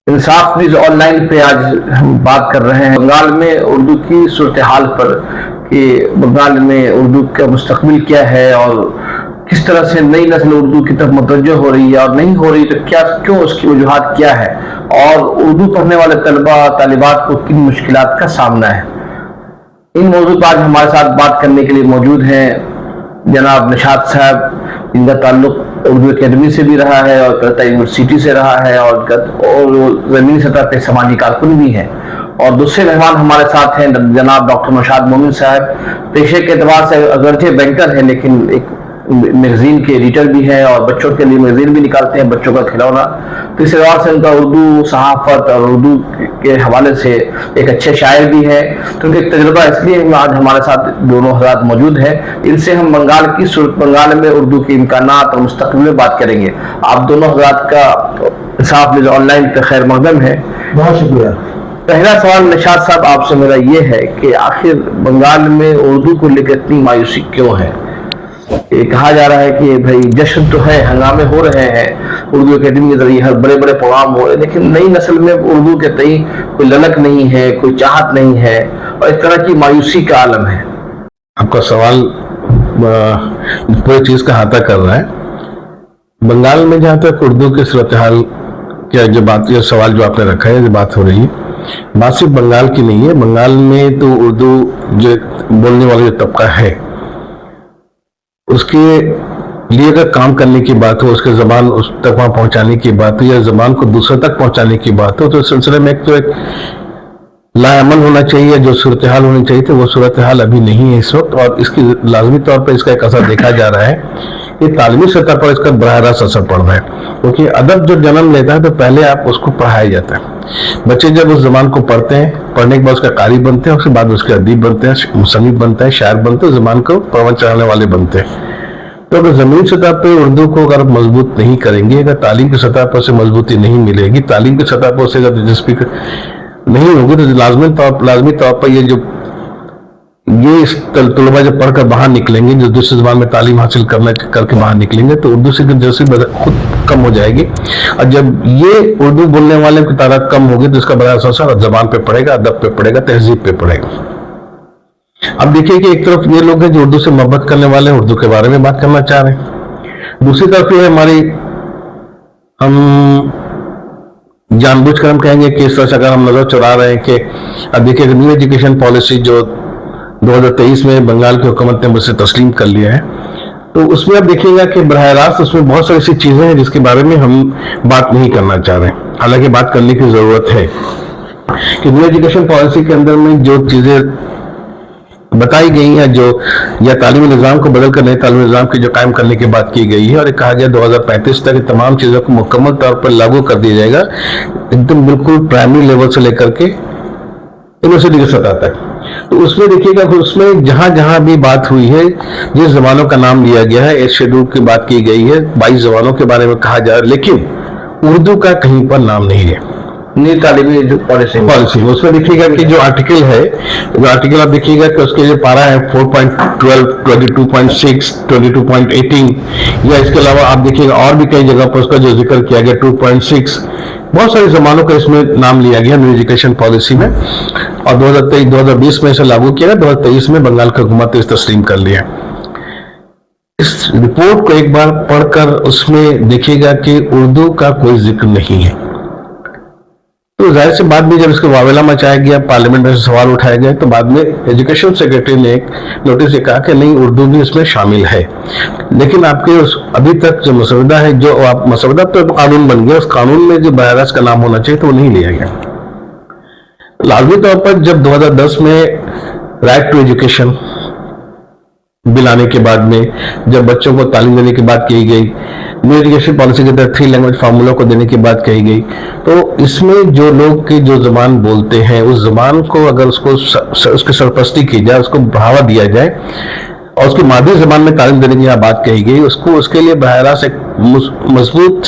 انصاف news on line پہ آج ہم بات کر رہے ہیں بنگال میں اردو کی صورتحال پر کہ بنگال میں اردو کا مستقبل کیا ہے اور کس طرح سے نئی نسل اردو کی طرف متوجہ ہو رہی ہے اور نہیں ہو رہی تو کیوں اس کی وجوہات کیا ہے اور اردو پڑھنے والے طلبہ طالبات کو کن مشکلات کا سامنا ہے۔ ان موضوع پر آج ہمارے ساتھ بات کرنے کے لیے موجود ہیں جناب نشاط صاحب، جن کا تعلق اردو اکیڈمی سے بھی رہا ہے اور کلکتہ یونیورسٹی سے رہا ہے اور زمینی سطح پہ سماجی کارکن بھی ہیں، اور دوسرے مہمان ہمارے ساتھ ہیں جناب ڈاکٹر نوشاد مومن صاحب، پیشے کے اعتبار سے اگرچہ بینکر ہیں لیکن ایک میگزین کے ایڈیٹر بھی ہیں اور بچوں کے لیے میگزین بھی نکالتے ہیں، بچوں کا کھلونا۔ تو اس اعتبار سے ان کا اردو صحافت اور اردو کے حوالے سے ایک اچھے شاعر بھی ہے، تو ایک تجربہ اس لیے آج ہمارے ساتھ دونوں حضرات موجود ہیں۔ ان سے ہم بنگال میں اردو کے امکانات اور مستقبل میں بات کریں گے۔ آپ دونوں حضرات کا انصاف نیوز آن لائن پہ خیر مقدم ہے۔ بہت شکریہ۔ پہلا سوال نشاط صاحب آپ سے میرا یہ ہے کہ آخر بنگال میں اردو کو لے کر اتنی مایوسی کیوں ہے؟ یہ کہا جا رہا ہے کہ بھائی جشن تو ہے، ہنگامے ہو رہے ہیں، اردو اکیڈمی کے ذریعے ہر بڑے بڑے پروگرام ہو رہے ہیں، لیکن نئی نسل میں اردو کے تئیں کوئی للک نہیں ہے، کوئی چاہت نہیں ہے اور اس طرح کی مایوسی کا عالم ہے۔ آپ کا سوال پوری چیز کا احاطہ کر رہا ہے۔ بنگال میں جہاں تک اردو کی صورتحال کیا جو بات، یہ سوال جو آپ نے رکھا ہے، یہ بات ہو رہی ہے، بات صرف بنگال کی نہیں ہے۔ بنگال میں تو اردو جو بولنے والا جو طبقہ ہے اس کے لیے اگر کام کرنے کی بات ہو، اس کے زبان اس تک وہاں پہنچانے کی بات ہو یا زبان کو دوسرے تک پہنچانے کی بات ہو، تو اس سلسلے میں ایک لاعمل ہونا چاہیے، جو صورتحال ہونی چاہیے تھی وہ صورتحال ابھی نہیں ہے اس وقت، اور اس کی لازمی طور پر اس کا ایک اثر دیکھا جا رہا ہے کہ تعلیمی سطح پر اس کا براہ راست اثر پڑ رہا ہے، کیونکہ ادب جو جنم لیتا ہے تو پہلے آپ اس کو پڑھایا جاتا ہے۔ بچے جب اس زبان کو پڑھتے ہیں، پڑھنے کے بعد اس کا قاری بنتے ہیں، اس کے بعد اس کے ادیب بنتے ہیں، مصنف بنتے ہیں، شاعر بنتے ہیں، زبان کو پرون چڑھانے والے بنتے ہیں۔ تو اگر زمین سطح پہ اردو کو اگر مضبوط نہیں کریں گے، اگر تعلیم کی سطح پر سے مضبوطی نہیں ملے گی، تعلیم کی سطح پر سے اگر دلچسپی نہیں ہوگی تو لازمی طور پر یہ طلبہ جب پڑھ کر باہر نکلیں گے، جو دوسری زبان میں تعلیم حاصل کر کے باہر نکلیں گے، تو اردو سے دلچسپی خود کم ہو جائے گی، اور جب یہ اردو بولنے والے کی تعداد کم ہوگی تو اس کا بڑا اثر زبان پہ پڑے گا، ادب پہ پڑے گا، تہذیب پہ پڑے گا۔ اب دیکھیے کہ ایک طرف یہ لوگ ہیں جو اردو سے محبت کرنے والے ہیں، اردو کے بارے میں بات کرنا چاہ رہے ہیں، دوسری طرف یہ ہم جان بوجھ کر ہم کہیں گے کہ اس طرح سے اگر ہم نظر چرا رہے ہیں کہ اب دیکھیے کہ نیو ایجوکیشن پالیسی جو 2023 میں بنگال کی حکومت نے مجھ سے تسلیم کر لیا ہے، تو اس میں اب دیکھیے گا کہ براہ راست اس میں بہت ساری ایسی چیزیں ہیں جس کے بارے میں ہم بات نہیں کرنا چاہ رہے ہیں، حالانکہ بات کرنے کی ضرورت ہے کہ نیو ایجوکیشن پالیسی کے اندر میں جو چیزیں بتائی گئی ہیں، جو یا تعلیمی نظام کو بدل کر نئے تعلیمی نظام کی جو قائم کرنے کی بات کی گئی ہے، اور یہ کہا گیا 2035 تک تمام چیزوں کو مکمل طور پر لاگو کر دیا جائے گا، ایک دم بالکل پرائمری لیول سے لے کر کے یونیورسٹی کی سطح تک۔ تو اس میں دیکھیے گا کہ اس میں جہاں جہاں بھی بات ہوئی ہے، جس زبانوں کا نام لیا گیا ہے، ایس شیڈول کی بات کی گئی ہے، 22 زبانوں کے بارے میں کہا جا رہا ہے، لیکن اردو کا کہیں پر نام نہیں ہے نئی تعلیمی پالیسی اس میں دیکھیے گا کہ جو آرٹیکل ہے، جو آرٹیکل آپ دیکھیے گا کہ اس کے جو پارا ہے 4.12 22.6 22.18، یا اس کے علاوہ آپ دیکھیے گا اور بھی کئی جگہ پر اس کا جو ذکر کیا گیا 2.6، بہت ساری زبانوں کا اس میں نام لیا گیا نیو ایجوکیشن پالیسی میں، اور 2020 میں اسے لاگو کیا گیا، 2023 میں بنگال کی حکومت نے تسلیم کر لیا۔ اس رپورٹ کو ایک بار پڑھ کر اس میں دیکھیے گا کہ اردو کا کوئی ذکر نہیں ہے، تو ظاہر سے بعد میں جب اس کو واویلا مچایا گیا، پارلیمنٹ میں سوال اٹھایا گیا، تو بعد میں ایجوکیشن سیکرٹری نے ایک نوٹس سے کہا کہ نہیں، اردو بھی اس میں شامل ہے، لیکن آپ کے ابھی تک جو مسودہ ہے، جو آپ مسودہ تو قانون بن گیا، اس قانون میں جو براہ راست کا نام ہونا چاہیے تو وہ نہیں لیا گیا۔ لازمی طور پر جب 2010 میں رائٹ ٹو ایجوکیشن بل آنے کے بعد میں جب بچوں کو تعلیم دینے کی بات کی گئی، نیو ایجوکیشن پالیسی کے تحت 3 لینگویج فارمولہ کو دینے کی بات کہی گئی، تو اس میں جو لوگ کی جو زبان بولتے ہیں، اس زبان کو اگر اس کی سرپرستی کی جائے، اس کو بڑھاوا دیا جائے، اور اس کی مادری زبان میں تعلیم دینے کی یہاں بات کہی گئی، اس کے لیے براہ راست ایک مضبوط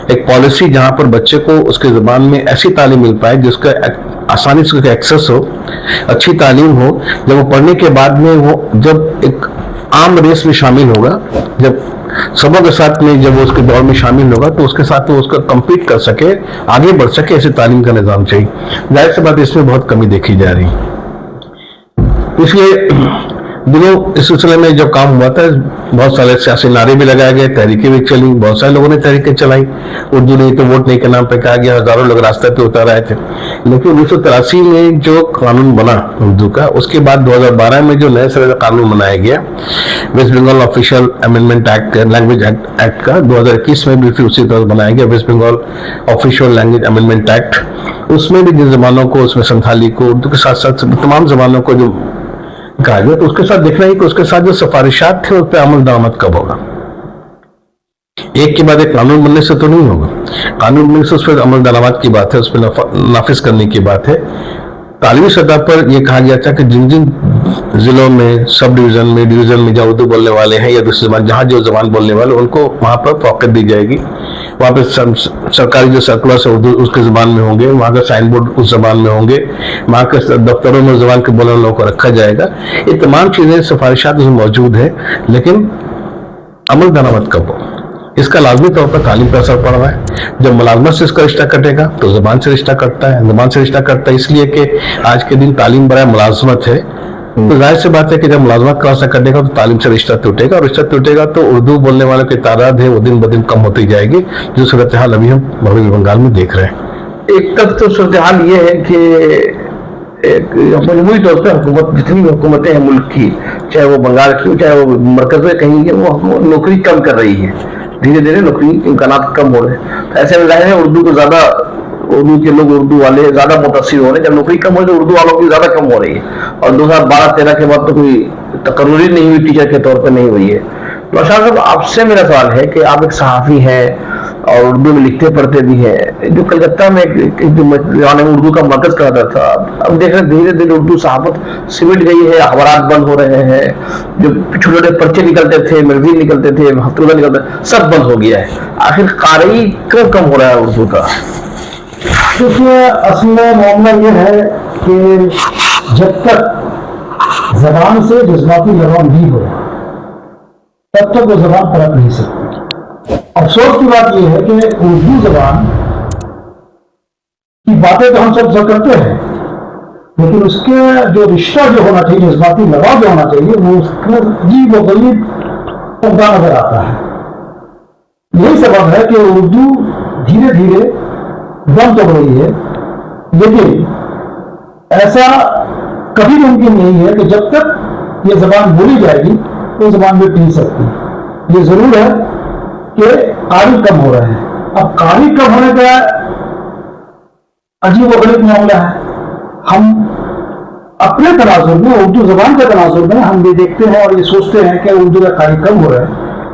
ایک پالیسی جہاں پر بچے کو اس کے زبان میں ایسی تعلیم مل پائے جس کا آسانی سے ایکسس ہو، اچھی تعلیم ہو، جب وہ پڑھنے کے بعد میں وہ جب ایک عام ریس میں شامل ہوگا، جب सबों के साथ में जब वो उसके दौर में शामिल होगा तो उसके साथ वो उसका कम्पीट कर सके, आगे बढ़ सके, ऐसे तालीम का निज़ाम चाहिए। जाहिर सी बात इसमें बहुत कमी देखी जा रही है। इसलिए दिनों इस सिलसिले में जब काम हुआ था, बहुत सारे सियासी नारे भी लगाए गए, तहरीकें भी चली, बहुत सारे लोगों ने तहरीकें चलाई। उर्दू नहीं तो वोट नहीं के नाम पे कहा गया, हजारों लोग रास्ते पे उतर आए थे। लेकिन 1983 में जो कानून बना उर्दू का, उसके बाद 2012 में जो नए सिरे से कानून बनाया गया, West Bengal official amendment act, language act का 2021 में भी फिर उसी तरह बनाया गया, West Bengal official language amendment act. उसमें भी जिन जबानों को, उसमें संथाली को, उर्दू के साथ साथ तमाम जबानों को जो कहा गया, तो उसके साथ देखना है कि उसके साथ जो सिफारिशात थे उस पर अमल दरामद कब होगा। एक के बाद एक कानून बनने से तो नहीं होगा, कानून बनने से उस पर अमल दरामद की बात है, उस पर नाफिज करने की बात है। तालीमी सतह पर यह कहा गया था कि जिन जिन जिलों में, सब डिवीजन में, डिवीजन में जहाँ उर्दू बोलने वाले हैं या दूसरी जबान, जहाँ जो जबान बोलने वाले, उनको वहां पर फौकत दी जाएगी। वहाँ पे सरकारी जो सर्कुलर्स है उर्दू उसके जबान में होंगे, वहाँ का साइन बोर्ड उस जबान में होंगे, वहाँ के दफ्तरों में जबान के बोलने वालों को रखा जाएगा। ये तमाम चीजें, सिफारिशात उसमें मौजूद है, लेकिन अमल दरामद कब हो, इसका लाजमी तौर पर तालीम पर असर पड़ रहा है। जब मुलाजमत से इसका रिश्ता कटेगा तो जबान से रिश्ता कटता है, जबान से रिश्ता कटता है इसलिए कि आज के दिन तालीम बराए मुलाजमत है। तो जाहिर सी बात है कि जब मुलाजमत का रास्ता कटेगा तो तालीम से रिश्ता टूटेगा, और रिश्ता टूटेगा तो उर्दू बोलने वालों की तादाद है वो दिन ब दिन कम होती जाएगी, जो सूरत हाल अभी हम मगरबी बंगाल में देख रहे हैं। एक तरफ तो सूरत हाल ये है कि मजमूई तौर पर हुकूमत, जितनी भी हुकूमतें हैं मुल्क की, चाहे वो बंगाल की, चाहे वो मरकज में कहीं है, वो नौकरी कम कर रही है, धीरे धीरे नौकरी इम्कानात कम हो रहे हैं। तो ऐसे में जाहिर है उर्दू को ज्यादा, उर्दू के लोग, उर्दू वाले ज्यादा मुतासिर हो रहे हैं। जब नौकरी कम हो तो उर्दू वालों की ज्यादा कम हो रही है, और 2012-13 के बाद तो कोई तकर्री नहीं हुई, टीचर के तौर पर नहीं हुई है। नौशाद साहब, आपसे मेरा सवाल है कि आप एक सहाफ़ी हैं और उर्दू में लिखते पढ़ते भी हैं, जो कलकत्ता में जो उर्दू का मरकज कराता था, अब देख रहे धीरे धीरे उर्दू सहाफत सिमट गई है, अखबारात बंद हो रहे हैं, जो छोटे छोटे पर्चे निकलते थे, मैगजीन निकलते थे, हफ्तों निकलते, सब बंद हो गया है। आखिर कारी क्यों कम हो रहा है उर्दू का? देखिए, असल में मामला ये है कि जब तक जबान से जज्बाती लगाव नहीं हो तब तक वो जबान पलट नहीं सकती। अफसोस की बात यह है कि उर्दू जबान की बातें तो हम सब करते हैं, लेकिन उसके जो रिश्ता जो होना चाहिए, जज्बाती लगाव जो होना चाहिए, वो उसका अजीब व गरीब उम्दा नजर आता है। यही सबब है कि उर्दू धीरे धीरे दम तोड़ रही है, लेकिन ऐसा कभी मुमकिन नहीं है कि जब तक ये जबान बोली जाएगी तो जबान भी नहीं सकती। ये जरूर है कि कारी कम हो रहे हैं। अब कारी कम होने का अजीब व गरीब मामला है। हम अपने तनाजुर में, उर्दू जबान के तनाजुर में हम ये देखते हैं और ये सोचते हैं कि उर्दू का कारी कम हो रहा है,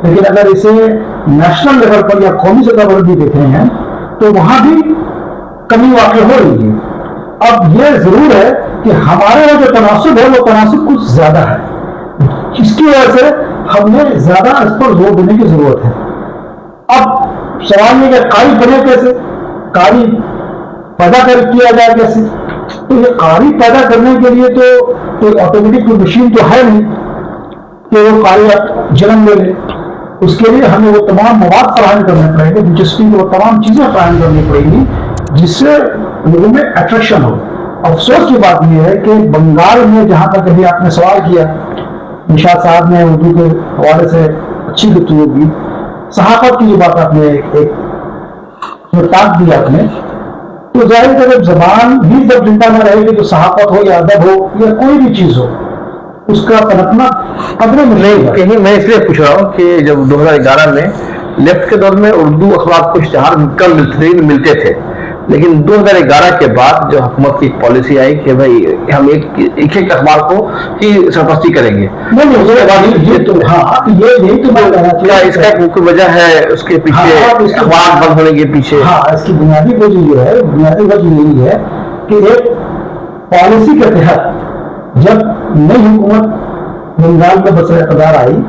लेकिन अगर इसे नेशनल लेवल पर या कौमी सतह पर भी देख रहे हैं तो वहां भी कमी वाक़ई हो रही है। अब यह जरूर है कि हमारे यहाँ जो तनासुब है वो तनासुब कुछ ज्यादा है, इसकी वजह से हमने ज्यादा इस पर जोर देने की जरूरत है। अब सवाल ये कि कारी बने कैसे, कारी पैदा किया जाए कैसे? तो ये कारी पैदा करने के लिए तो कोई ऑटोमेटिक मशीन तो है नहीं कि वो कारी जन्म ले ले। उसके लिए हमें वो तमाम मवाद फराहम करने पड़ेंगे, दिलचस्पी वो तमाम चीजें फराहम करनी पड़ेंगी जिससे लोगों में अट्रैक्शन हो। अफसोस की बात यह है कि बंगाल में, जहां तक अभी आपने सवाल किया, निशाद साहब ने उर्दू के हवाले से अच्छी गुफ्तगू की, सहाफत की जो बात आपने एक ताक दी आपने, तो जाहिर है जब जबान भी जब जिंदा न रहेगी तो सहाफत हो या अदब हो या कोई भी चीज हो, उसका पनपना खतरे में रहेगा। कहीं मैं इसलिए पूछ रहा हूँ कि जब 2011 में लेफ्ट के दौर में उर्दू अखबार को इश्तिहार कम मिलते थे, लेकिन 2011 के बाद जो हुकूमत की पॉलिसी आई कि भाई हम एक अखबार को ही सरपरस्ती करेंगे, नहीं उसके बाद ये तो यही तो मैं कहना क्या चाहिए। इसका कोई वजह है उसके पीछे, अखबार बंद होने के पीछे? हाँ, इसकी बुनियादी वजह ये है, बुनियादी वजह यही है कि एक पॉलिसी के तहत जब नई हुकूमत बंगाल में बसर इक़्तिदार आई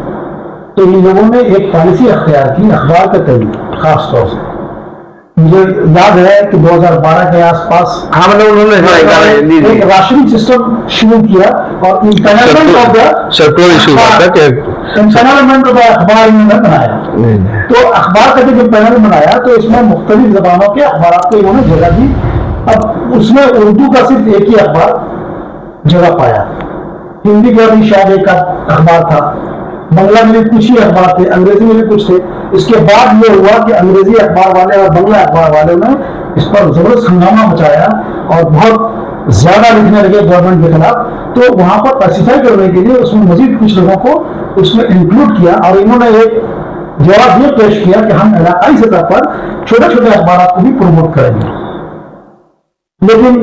तो इन लोगों ने एक पॉलिसी अख्तियार की अखबार के तहत। खास तौर से मुझे याद है कि 2012 के आसपास उन्होंने एक राशनिंग सिस्टम शुरू किया और इंटरनेशनल सर्कुलर इशू हुआ था कि पैनल में तो अखबार इन्होंने बनाया, तो अखबार का जो पैनल बनाया तो इसमें मुख्तलिफ जबानों के अखबार को इन्होंने जगह दी। अब उसमें उर्दू का सिर्फ एक ही अखबार जगह पाया, हिंदी का भी शायद एक अखबार था, बंगला में भी कुछ ही अखबार थे, अंग्रेजी में भी कुछ थे। इसके बाद ये हुआ कि अंग्रेजी अखबार वाले और बंगला अखबार वालों ने इस पर जबरदस्त हंगामा मचाया और बहुत ज्यादा लिखने लगे गवर्नमेंट के खिलाफ। तो वहां पर पैसिफाई करने के लिए उसमें मजीद कुछ लोगों को उसमें इंक्लूड किया और इन्होंने एक जवाब ये पेश किया कि हम इलाकाई सतह पर छोटे छोटे अखबार को भी प्रमोट करेंगे। लेकिन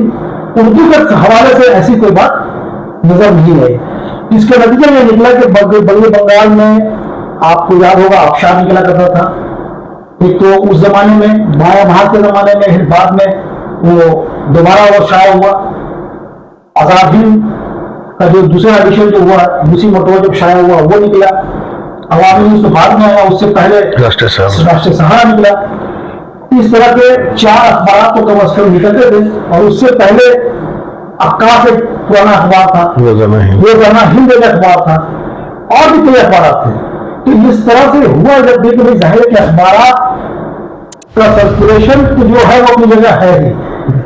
उर्दू के हवाले से ऐसी कोई बात नजर नहीं आई। इसके नतीजे में निकला कि बंगाली बंगाल में आपको याद होगा आबशार निकला करता था। एक तो उस जमाने में माया महाल के जमाने में, फिर बाद में वो दोबारा वो शाया हुआ। आजाद हिंद का जो दूसरा एडिशन जो हुआ, दूसरी मरतबा जब शाया हुआ वो निकला। अवामी न्यूज़ तो बाद में आया, उससे पहले राष्ट्रीय सहारा निकला। इस तरह के 4 अखबार तो कम अज कम निकलते थे और उससे पहले अक्का से पुराना अखबार था, रोजाना हिंद एक अखबार था और भी कई अखबार थे। तो इस तरह से हुआ जब देखिए भाई जाहिर है कि अखबार का सर्कुलेशन तो जो है वो अपनी जगह है ही,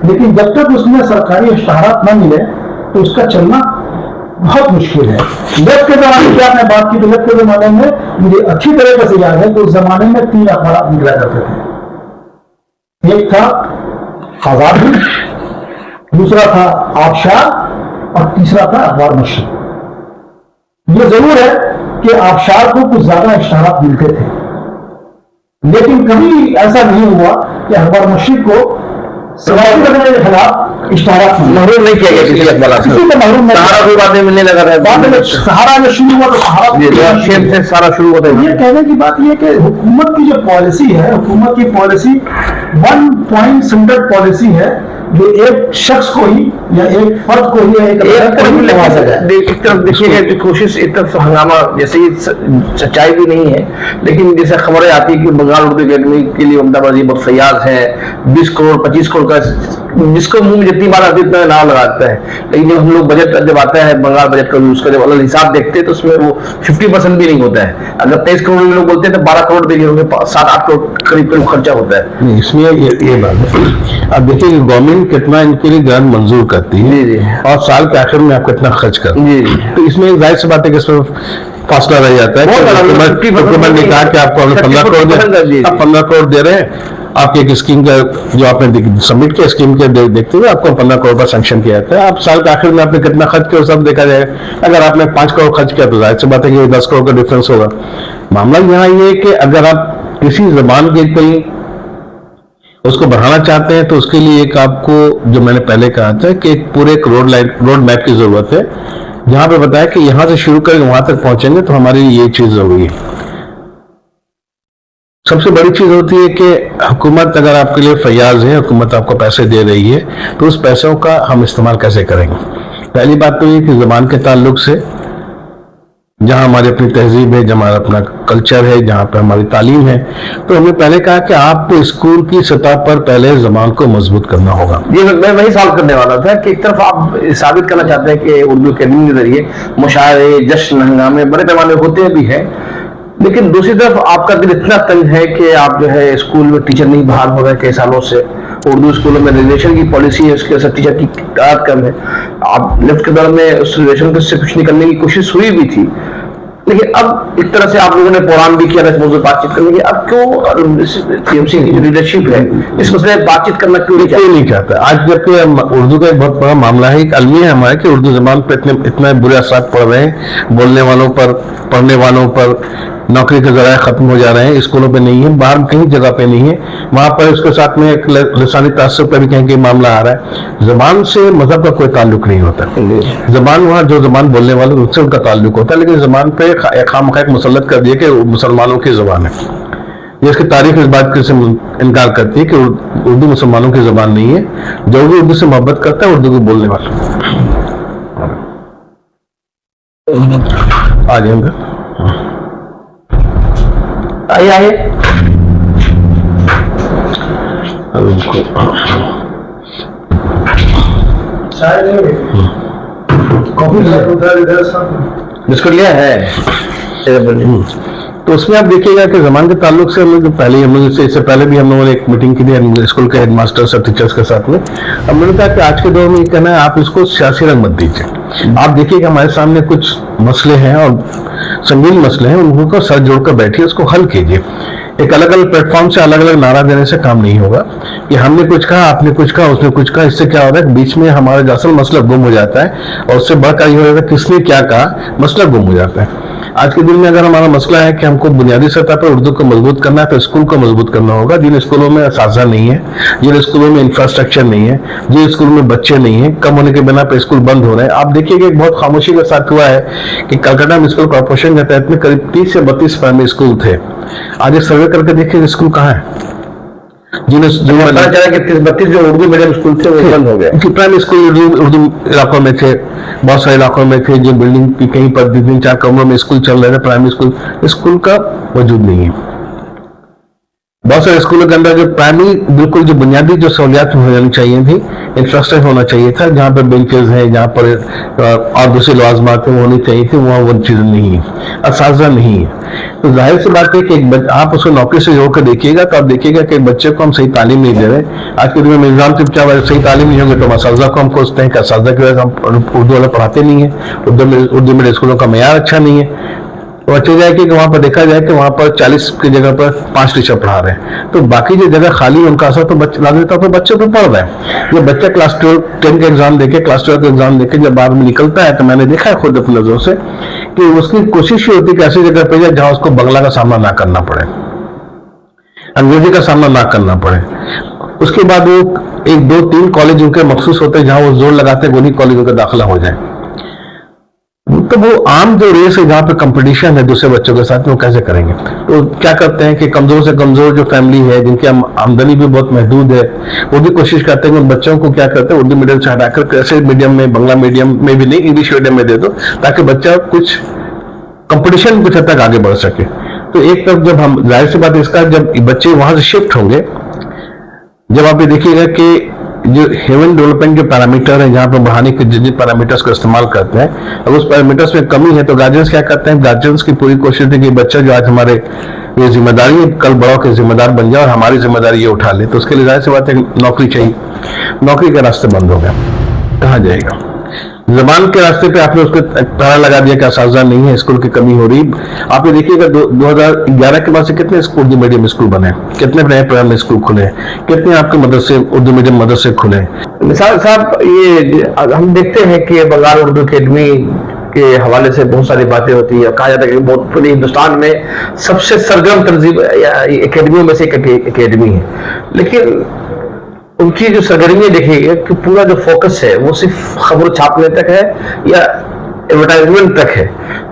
लेकिन जब तक उसमें सरकारी इश्तहारात न मिले तो उसका चलना बहुत मुश्किल है। लेफ्ट के जमाने की आपने बात की तो लेफ्ट के जमाने में मुझे अच्छी तरीके से याद है कि उस जमाने में 3 अखबार निकला करते थे। एक था आजाद हिंद, दूसरा था आबशार और तीसरा था अखबार नशर। ये जरूर है कि आबशार को कुछ ज्यादा इश्तहारात मिलते थे, लेकिन कभी ऐसा नहीं हुआ कि अखबार नशर को सवाल करने के खिलाफ इश्तहारात महरूम नहीं किया गया किसी अखबार से। सहारा को बातें मिलने लगा था, बाद में सहारा में शुरू हुआ तो शेर से सारा शुरू होता है। ये कहने की बात यह कि हुकूमत की जो पॉलिसी है, हुकूमत की पॉलिसी 1 पॉइंट सेंटर्ड पॉलिसी है जो एक शख्स को ही या एक फर्द को ही एक तरफ देखिएगा कोशिश, एक तरफ हंगामा जैसे ही सच्चाई भी नहीं है, लेकिन जैसे खबरें आती है कि बंगाल उर्दू अकेडमी के लिए अहमदाबादी बहुत फैयाज है, 20 करोड़ 25 करोड़ का, जिसको मुंह में जितनी बार आती है उतना नाम लगाता है। लेकिन जब हम लोग बजट जब आता है बंगाल बजट का, उसका जब अलग हिसाब देखते हैं तो उसमें वो 50% भी नहीं होता है। अगर 23 करोड़ लोग बोलते हैं तो 12 करोड़ भी नहीं होंगे, 7-8 करोड़ करीब खर्चा होता है। इसमें ये बात है। अब देखिए गवर्नमेंट कितना इनके लिए ग्रांट मंजूर करती है और साल के आखिर में आप कितना खर्च करते हैं, तो इसमें जाहिर सी बात है कि इसमें फासला रह जाता है। हुकूमत ने कहा कि आपको 15 करोड़ दे रहे हैं, आपकी एक स्कीम का जो आपने सबमिट किया स्कीम के देखते हुए आपको 15 करोड़ का सैंक्शन किया जाता है। आप साल के आखिर में आपने कितना खर्च किया सब देखा जाएगा। अगर आपने 5 करोड़ खर्च किया तो जाहिर सी बात है कि 10 करोड़ का डिफरेंस होगा। मामला यहाँ ये है कि अगर आप किसी जबान के कहीं उसको बढ़ाना चाहते हैं तो उसके लिए एक आपको, जो मैंने पहले कहा था कि एक पूरे रोड मैप की जरूरत है, जहां पे बताया कि यहां से शुरू करके वहां तक पहुंचेंगे तो हमारी ये चीज जरूरी है। सबसे बड़ी चीज होती है कि हुकूमत अगर आपके लिए फैयाज है, हुकूमत आपको पैसे दे रही है, तो उस पैसों का हम इस्तेमाल कैसे करेंगे। पहली बात तो ये कि जबान के ताल्लुक से जहां हमारी अपनी तहजीब है, जहां हमारा अपना कल्चर है, जहां पे हमारी तालीम है, तो हमने पहले कहा कि आपको स्कूल की सतह पर पहले जबान को मजबूत करना होगा। ये मैं वही सवाल करने वाला था कि एक तरफ आप साबित करना चाहते हैं कि उर्दू अकेडमी के जरिए मुशायरे, जश्न, हंगामे बड़े पैमाने होते भी हैं, लेकिन दूसरी तरफ आपका दिल इतना तंग है कि आप जो है स्कूल में टीचर नहीं बहाल हो रहे कई सालों से। उर्दू स्कूलों में रिजर्वेशन की पॉलिसी है, उसके साथ टीचर की तादाद कम है। आप लेफ्ट के दौर में उस रिजर्वेशन से कुछ निकलने की कोशिश हुई भी थी, लेकिन अब एक तरह से आप लोगों ने प्रोग्राम भी किया था बातचीत करने की। अब क्यों टीएमसी की जो लीडरशिप है इस मसले में बातचीत करना क्यों नहीं चाहता? आज जबकि उर्दू का एक बहुत बड़ा मामला है, एक अलमी है हमारे कि उर्दू जबान पर इतने बुरे असर पड़ रहे हैं, बोलने वालों पर, पढ़ने वालों पर, नौकरी के जराए खत्म हो जा रहे हैं, स्कूलों पे नहीं है, बाहर कहीं जगह पे नहीं है, वहां पर उसके साथ में एक लिसानी तासुब का भी कहीं कहीं मामला आ रहा है। जबान से मजहब का कोई ताल्लुक नहीं होता। जबान वहाँ जो जबान बोलने वाले उनसे उनका ताल्लुक होता है, लेकिन जबान पे खामखा एक मुसल्लत कर दिया कि मुसलमानों की जबान है। ये इसकी तारीख इस बात से इनकार करती है कि उर्दू मुसलमानों की जबान नहीं है। जो भी उर्दू से मोहब्बत करता है उर्दू को बोलने वाला आ जाएंगे। आइए कॉफी बिस्कुट लिया है। तो उसमें आप देखिएगा कि जमान के ताल्लुक से हम लोग इससे पहले भी हम लोगों ने एक मीटिंग की थी स्कूल के हेडमास्टर्स और टीचर्स के साथ में। अब मैंने कहा कि आज के दौर में ये कहना है आप इसको सियासी रंग मत दीजिए। आप देखिएगा हमारे सामने कुछ मसले हैं और संगीन मसले हैं, उनको सर जोड़कर बैठिए, उसको हल कीजिए। एक अलग अलग प्लेटफॉर्म से अलग अलग नारा देने से काम नहीं होगा कि हमने कुछ कहा, आपने कुछ कहा, उसने कुछ कहा। इससे क्या होता है बीच में हमारा जो असल मसला गुम हो जाता है और उससे बढ़कर ये हो जाता है किसने क्या कहा, मसला गुम हो जाता है। आज के दिन में अगर हमारा मसला है कि हमको बुनियादी सतह पर उर्दू को मजबूत करना है तो स्कूल को मजबूत करना होगा। जिन स्कूलों में असातिज़ा नहीं है, जिन स्कूलों में इंफ्रास्ट्रक्चर नहीं है, जिन स्कूल में बच्चे नहीं है, कम होने के बिना पे स्कूल बंद हो रहे हैं। आप देखिएगा एक बहुत खामोशी के साथ हुआ है कि कलकत्ता म्युनिसिपल कॉर्पोरेशन के तहत में करीब 30 से 32 प्राइमरी स्कूल थे। आज एक सर्वे करके देखिए स्कूल कहाँ है। जिन्हें 32 जो उर्दू मीडियम स्कूल थे वो बंद हो गए। प्राइमरी स्कूल उर्दू इलाकों में थे, बहुत सारे इलाकों में थे जो बिल्डिंग की कहीं पर 3-4 कमरों में स्कूल चल रहे थे। प्राइमरी स्कूल का वजूद नहीं है। बहुत सारे स्कूलों के अंदर जो प्राइमरी बिल्कुल जो बुनियादी जो सहूलियात हो जानी चाहिए थी, इंफ्रास्ट्रक्चर होना चाहिए था, जहाँ पर बेंचेज हैं, जहाँ पर और दूसरी लवाजमात होनी चाहिए थी, वहाँ वो चीज़ नहीं है, असातिज़ा नहीं है। तो जाहिर सी बात है कि आप उसको नौकरी से जोड़ कर देखिएगा तो आप देखिएगा कि बच्चे को हम सही तालीम नहीं दे रहे। आज के दिन में निज़ाम चुपचाप सही तालीम नहीं होगी तो हम असातिज़ा को हम खोजते हैं कि असातिज़ा की वजह से हम उर्दू वाले पढ़ाते नहीं है, उर्दू मीडियम स्कूलों का मेयार अच्छा नहीं है। तो अच्छी जाए कि वहाँ पर देखा जाए कि वहाँ पर 40 की जगह पर 5 टीचर पढ़ा रहे हैं, तो बाकी जो जगह खाली उनका असर तो बच्चे तो पढ़ रहे हैं। ये बच्चा क्लास 10 के एग्जाम देके, क्लास 12 के एग्जाम देके जब बाद में निकलता है तो मैंने देखा है खुद अपनी नजरों से कि उसकी कोशिश ये होती है कि ऐसी जगह पे जाए जहाँ उसको बंगला का सामना ना करना पड़े, अंग्रेजी का सामना ना करना पड़े। उसके बाद वो 1, 2, 3 कॉलेज उनके मखसूस होते हैं जहाँ वो जोर लगाते हैं उन्हीं कॉलेजों का दाखिला हो जाए। तो वो आम जो रेस है जहाँ पे कंपटीशन है दूसरे बच्चों के साथ, वो कैसे करेंगे? तो क्या करते हैं कि कमजोर से कमजोर जो फैमिली है, जिनकी आमदनी भी बहुत महदूद है, वो भी कोशिश करते हैं कि उन बच्चों को क्या करते हैं उर्दू मीडियम से हटाकर ऐसे मीडियम में, बंगला मीडियम में भी नहीं, इंग्लिश मीडियम में दे दो ताकि बच्चा कुछ कंपटीशन कुछ हद तक आगे बढ़ सके। तो एक तरफ जब हम, जाहिर सी बात इसका, जब बच्चे वहां से शिफ्ट होंगे, जब आप ये देखिएगा कि जो ह्यूमन डेवलपमेंट के पैरामीटर है, जहाँ पर बढ़ाने के जिन पैरामीटर्स का इस्तेमाल करते हैं, अगर उस पैरामीटर्स में कमी है तो गार्जियंस क्या करते हैं? गार्जियंस की पूरी कोशिश है कि बच्चा जो आज हमारे ये जिम्मेदारी है, कल बड़ों के जिम्मेदार बन जाए और हमारी जिम्मेदारी ये उठा ले। तो उसके लिए जाहिर सी बात है नौकरी चाहिए। नौकरी के रास्ते बंद हो गया, कहाँ जाएगा? जबान के रास्ते पे आपने उसको ताला लगा दिया कि असातिज़ा नहीं है, स्कूल की कमी हो रही। आप ये देखिएगा 2011 के बाद से कितने उर्दू मीडियम स्कूल बने, कितने नए प्राइमरी स्कूल खुले, कितने आपके मदरसे, उर्दू मीडियम मदरसे खुले। मिसाल साहब, ये हम देखते हैं कि बंगाल उर्दू अकेडमी के हवाले से बहुत सारी बातें होती है। कहा जाता है कि बहुत पूरे हिंदुस्तान में सबसे सरगर्म तंजीम अकेडमियों में से एक अकेडमी है, लेकिन उनकी जो सरगर्मी देखिए कि पूरा जो फोकस है वो सिर्फ खबर छापने तक है या एडवर्टाइजमेंट तक है।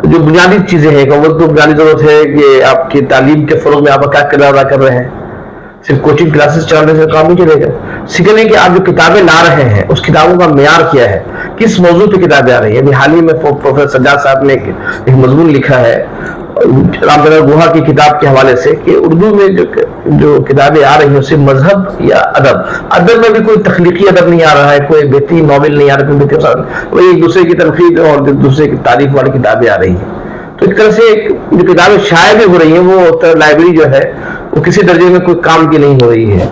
जो बुनियादी चीजें हैं, वो तो बुनियादी जरूरत है कि आपकी तालीम के फरोग में आप क्या किरदार अदा कर रहे हैं। सिर्फ कोचिंग क्लासेस चलाने से काम नहीं चलेगा। सेकेंड है कि आप जो किताबें ला रहे हैं उस किताबों का मेयार क्या है, किस मौजूद पे किताबें आ रही है। अभी हाल ही में प्रोफेसर सज्जाद साहब ने एक मजमून लिखा है रामचंद्र गुहा की किताब के हवाले से कि उर्दू में जो किताबें आ रही हैं उससे मजहब या अदब में भी कोई तख्लीकी अदब नहीं आ रहा है, कोई बेहतरीन नॉवेल नहीं आ रहा, कोई बेहतरीन, वही एक दूसरे की तनकीद और दूसरे की तारीफ वाली किताबें आ रही हैं। तो एक तरह से जो किताबें शाये भी हो रही हैं वो लाइब्रेरी जो है वो किसी दर्जे में कोई काम की नहीं हो रही है।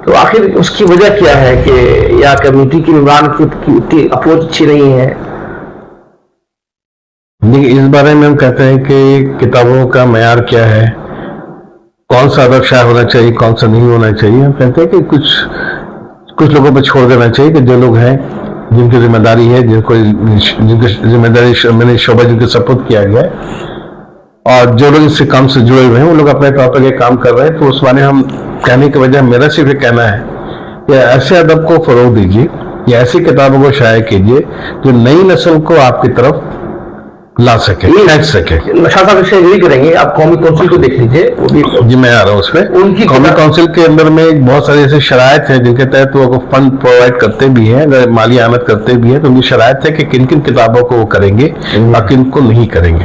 तो आखिर उसकी वजह क्या है कि या कम्युनिटी की इमरान की अप्रोच अच्छी नहीं है? देखिए, इस बारे में हम कहते हैं कि किताबों का मेयार क्या है, कौन सा अदब शाया होना चाहिए, कौन सा नहीं होना चाहिए। हम कहते हैं कि कुछ लोगों पर छोड़ देना चाहिए कि जो लोग हैं, जिनकी जिम्मेदारी है, जिनकी जिम्मेदारी मैंने शोभा जिनके सपुर्द किया गया है, और जो लोग इससे काम से जुड़े हुए हैं वो लोग अपने तौर पर ये काम कर रहे हैं। तो उस बारे हम कहने के बजाय मेरा सिर्फ ये कहना है कि ऐसे अदब को फरोग दीजिए या ऐसी किताबों को शाया कीजिए जो नई नस्ल को आपकी तरफ ला सके, खींच सके। नशा साहब इससे यही करेंगे, आप कौमी काउंसिल को देख लीजिए, वो भी जी मैं आ रहा हूँ उसमें। उनकी कौमी काउंसिल के अंदर में बहुत सारी ऐसी शराइत है जिनके तहत वो फंड प्रोवाइड करते भी हैं, अगर माली आमद करते भी हैं तो उनकी शराइत है कि किन किन किताबों को वो करेंगे और किन को नहीं करेंगे।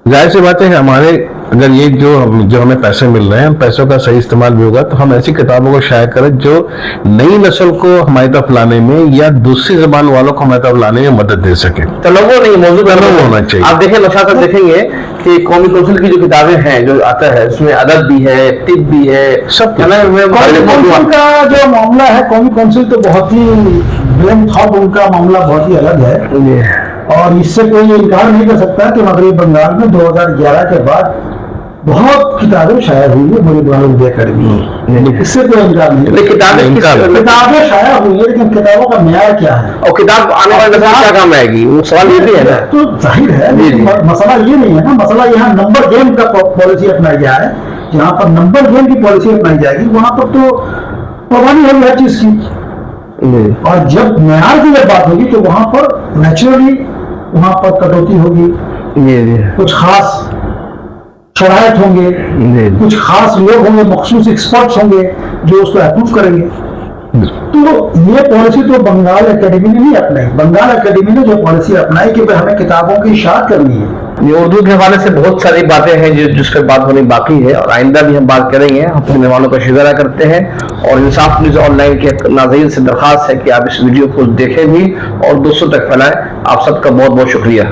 जाहिर सी बात है हमारे अगर ये जो हमें पैसे मिल रहे हैं, पैसों का सही इस्तेमाल भी होगा, तो हम ऐसी किताबों को शाया करें जो नई नस्ल को हमारी तरफ लाने में या दूसरी जबान वालों को हमारी तरफ लाने में मदद दे सके। तलव्वुर नहीं, मौजूद तलव्वुर होना चाहिए। आप देखें नौशाद साहब, देखेंगे कि कौमी कौंसिल की जो किताबें हैं जो आता है उसमें अदब भी है, तिब भी है, सब कुछ। कौमी कौंसिल का जो मामला है, कौमी कौंसिल तो बहुत ही ब्लेम थॉट, उनका मामला बहुत ही अलग है और इससे कोई इनकार नहीं कर सकता कि मगरबी बंगाल में 2011 के बाद बहुत किताबें शाया हुई है मुरीद उर्दू अकेडमी, इससे कोई इनकार नहीं। किताबें शाया हुई है, लेकिन किताबों का म्यार क्या है और किताब आने वाले नस्ल क्या काम आएगी, वो सवाल ये भी है ना। तो जाहिर है, मसला ये नहीं है ना, मसला यहाँ नंबर गेम का पॉलिसी अपनाया गया है। जहाँ पर नंबर गेम की पॉलिसी अपनाई जाएगी वहां पर तो पाबंदी होगी हर चीज की, और जब म्यार की जब बात होगी तो वहां पर नेचुरली वहां पर कटौती होगी, कुछ खास शरायत होंगे, कुछ खास लोग होंगे, मखसूस एक्सपर्ट्स होंगे जो उसको अप्रूव करेंगे। तो ये पॉलिसी तो बंगाल एकेडमी ने नहीं अपनाई। बंगाल एकेडमी ने जो पॉलिसी अपनाई कि भाई हमें किताबों की इशाअत करनी है, ये उर्दू के हवाले से बहुत सारी बातें हैं जिस पर बात होनी बाकी है और आइंदा भी हम बात करेंगे। अपने मेहमानों का शुक्रिया करते हैं और इंसाफ न्यूज़ ऑनलाइन के नाज़रीन से दरख्वास्त है कि आप इस वीडियो को देखें भी और दोस्तों तक फैलाएं। आप सबका बहुत बहुत शुक्रिया।